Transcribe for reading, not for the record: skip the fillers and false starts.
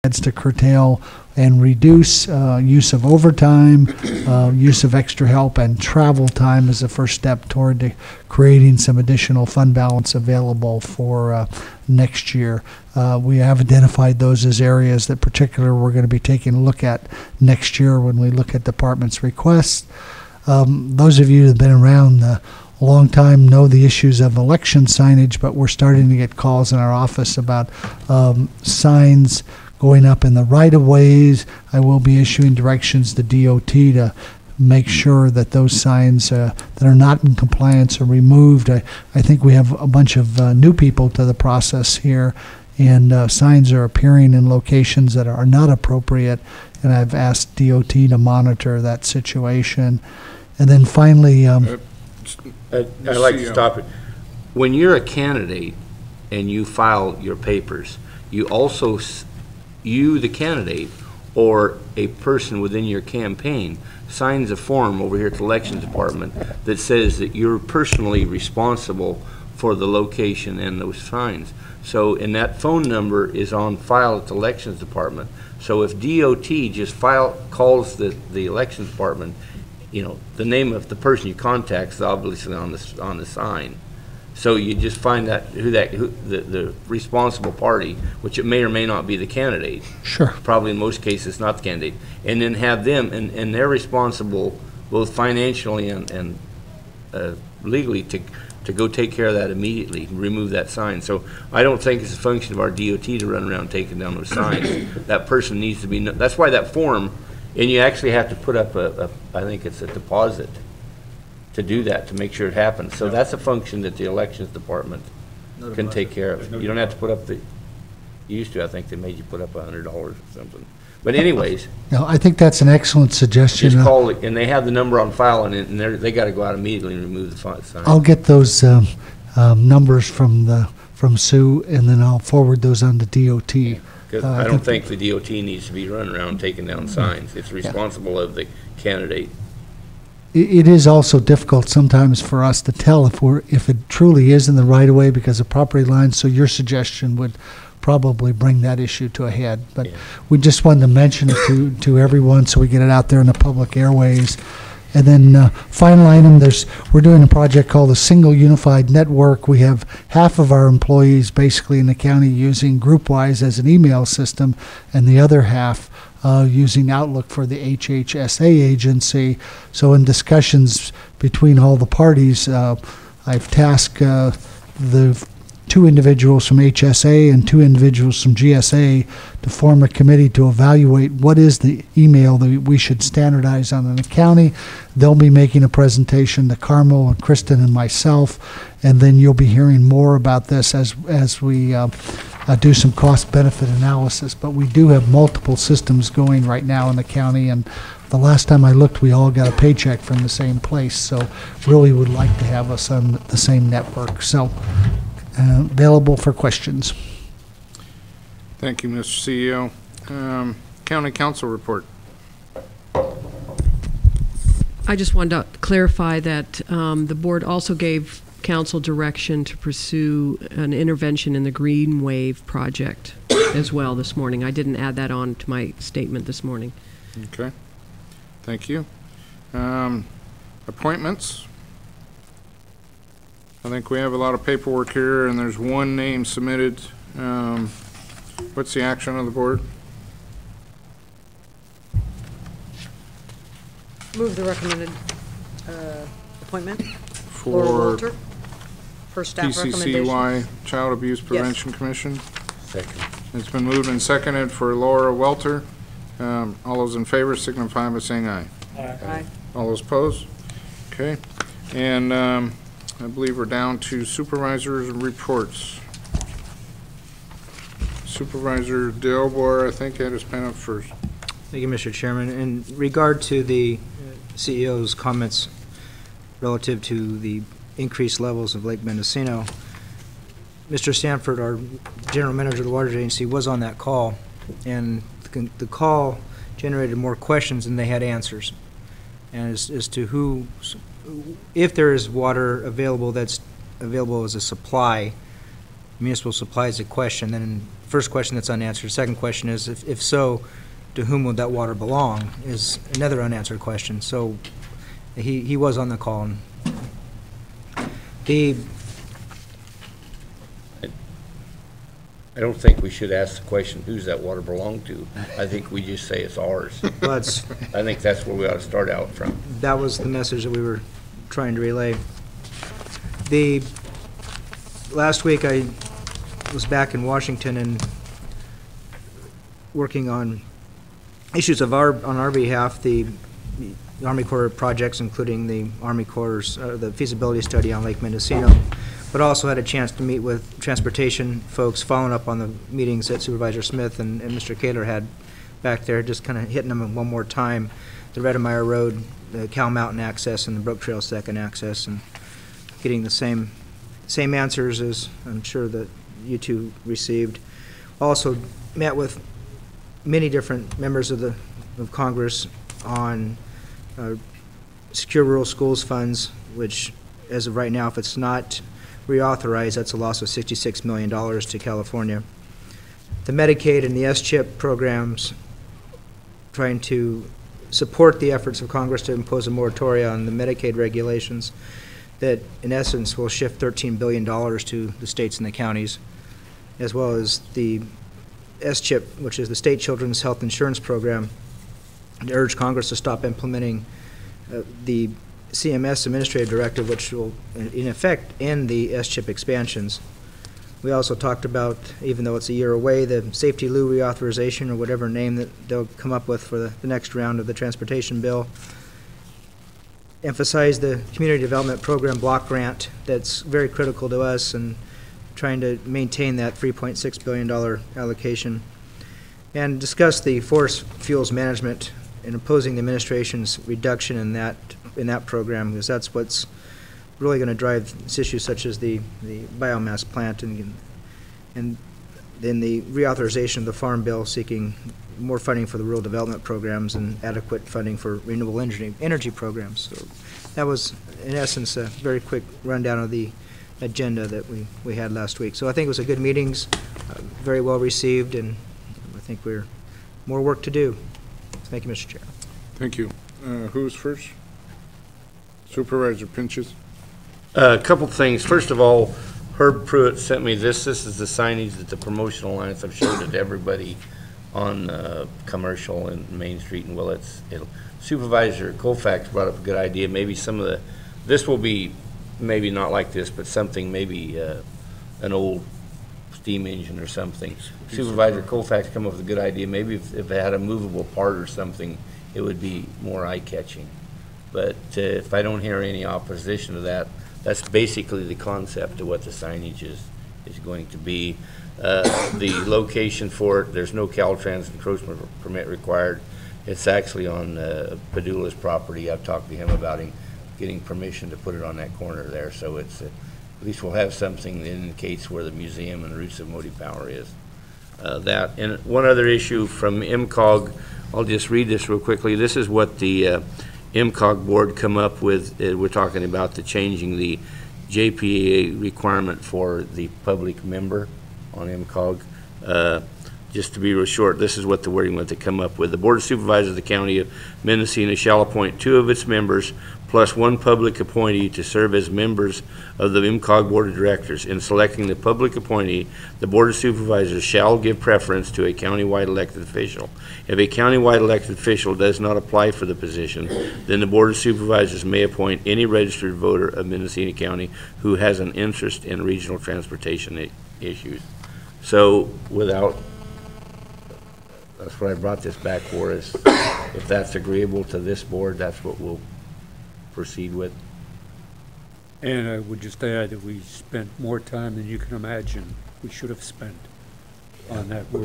to curtail and reduce use of overtime, use of extra help, and travel time as a first step toward creating some additional fund balance available for next year. We have identified those as areas that particularly we're going to be taking a look at next year when we look at departments' requests. Those of you that have been around a long time know the issues of election signage, but we're starting to get calls in our office about signs going up in the right-of-ways. I will be issuing directions to DOT to make sure that those signs that are not in compliance are removed. I think we have a bunch of new people to the process here, and signs are appearing in locations that are not appropriate, and I've asked DOT to monitor that situation. And then finally, I'd like to stop it. When you're a candidate and you file your papers, you also, you, the candidate, or a person within your campaign, signs a form over here at the Elections Department that says that you're personally responsible for the location and those signs. So, and that phone number is on file at the Elections Department. So if DOT just calls the Elections Department, you know, the name of the person you contact is obviously on the sign. So you just find out who the responsible party, which it may or may not be the candidate. Sure. Probably in most cases not the candidate. And then have them, and they're responsible both financially and legally to go take care of that immediately, remove that sign. So I don't think it's a function of our DOT to run around taking down those signs. That person needs to be, that's why that form, and you actually have to put up I think it's a deposit to do that, to make sure it happens. So that's a function that the Elections Department can take care of. You don't have to put up you used to, I think they made you put up $100 or something. But anyways. No, I think that's an excellent suggestion. Just call it, and they have the number on file, and they got to go out immediately and remove the sign. I'll get those numbers from Sue, and then I'll forward those on to DOT. Because I don't think the DOT needs to be running around taking down signs. It's responsible of the candidate. It is also difficult sometimes for us to tell if it truly is in the right of way because of property lines. So your suggestion would probably bring that issue to a head. But yeah, we just wanted to mention it to everyone so we get it out there in the public airways. And then final item, we're doing a project called the Single Unified Network. We have half of our employees basically in the county using GroupWise as an email system, and the other half using Outlook for the HHSA agency. So in discussions between all the parties, I've tasked the 2 individuals from HSA and 2 individuals from GSA to form a committee to evaluate what is the email that we should standardize on in the county. They'll be making a presentation to Carmel and Kristen and myself, and then you'll be hearing more about this as we do some cost-benefit analysis. But we do have multiple systems going right now in the county, and the last time I looked, we all got a paycheck from the same place, so really would like to have us on the same network. So available for questions. Thank you, Mr. CEO. County Council report. I just wanted to clarify that the board also gave council direction to pursue an intervention in the Green Wave project as well this morning. I didn't add that on to my statement this morning. Okay. Thank you. Appointments. I think we have a lot of paperwork here, and there's one name submitted. What's the action of the board? Move the recommended appointment For Laura Walter for staff recommendation. PCCY Child Abuse Prevention Commission. Second. It's been moved and seconded for Laura Welter. All those in favor signify by saying aye. Aye. All those opposed? Okay. And I believe we're down to supervisors and reports. Supervisor Delbar, I think, had his pen up first. Thank you, Mr. Chairman. In regard to the CEO's comments relative to the increased levels of Lake Mendocino, Mr. Stanford, our general manager of the water agency, was on that call, and the call generated more questions than they had answers. And as to if there is water available that's available as a supply, municipal supply is a question, then first question that's unanswered. Second question is, if so, to whom would that water belong, is another unanswered question. So he was on the call. And I don't think we should ask the question, who's that water belong to? I think we just say it's ours. I think that's where we ought to start out from. That was the message that we were trying to relay. Last week I was back in Washington and working on issues on our behalf, the Army Corps projects, including the Army Corps' the feasibility study on Lake Mendocino, but also had a chance to meet with transportation folks, following up on the meetings that Supervisor Smith and Mr. Kaler had back there, just kind of hitting them one more time. The Redemeyer Road, the Cow Mountain access, and the Brook Trail second access, and getting the same answers as I'm sure that you two received. Also met with many different members of Congress on secure rural schools funds, which as of right now, if it's not reauthorized, that's a loss of $66 million to California. The Medicaid and the S-CHIP programs, trying to support the efforts of Congress to impose a moratorium on the Medicaid regulations that in essence will shift $13 billion to the states and the counties, as well as the S-CHIP, which is the State Children's Health Insurance Program, to urge Congress to stop implementing the CMS Administrative Directive, which will in effect end the S-CHIP expansions. We also talked about, even though it's a year away, the Safety Lou reauthorization, or whatever name that they'll come up with for the next round of the transportation bill. Emphasize the Community Development Program block grant that's very critical to us, and trying to maintain that $3.6 billion allocation. And discuss the forest fuels management and opposing the administration's reduction in that program, because that's what's really going to drive issues such as the biomass plant and then the reauthorization of the Farm Bill, seeking more funding for the rural development programs and adequate funding for renewable energy programs. So that was, in essence, a very quick rundown of the agenda that we had last week. So I think it was a good meetings, very well received, and I think we're more work to do. Thank you, Mr. Chair. Thank you. Who's first? Supervisor Pinches. A couple things. First of all, Herb Pruitt sent me this. This is the signage that the promotional lines. I've showed it to everybody on Commercial and Main Street and Willits. Supervisor Colfax brought up a good idea. Maybe some of this will be maybe not like this, but something maybe an old steam engine or something. Supervisor Colfax come up with a good idea. Maybe if it had a movable part or something, it would be more eye-catching. But if I don't hear any opposition to that, that's basically the concept of what the signage is going to be. The location for it, there's no Caltrans encroachment permit required. It's actually on Padula's property. I've talked to him about getting permission to put it on that corner there, so it's at least we'll have something that indicates where the museum and the roots of Motive Power is. That, and one other issue from MCOG, I'll just read this real quickly. This is what the MCOG board come up with. We're talking about changing the JPA requirement for the public member on MCOG. Just to be real short, this is what the wording what they come up with. The Board of Supervisors of the County of Mendocino shall appoint 2 of its members plus 1 public appointee to serve as members of the MCOG Board of Directors. In selecting the public appointee, the Board of Supervisors shall give preference to a countywide elected official. If a countywide elected official does not apply for the position, then the Board of Supervisors may appoint any registered voter of Mendocino County who has an interest in regional transportation issues. So that's what I brought this back for, is if that's agreeable to this board, that's what we'll proceed with. And I would just add that we spent more time than you can imagine we should have spent on that. We're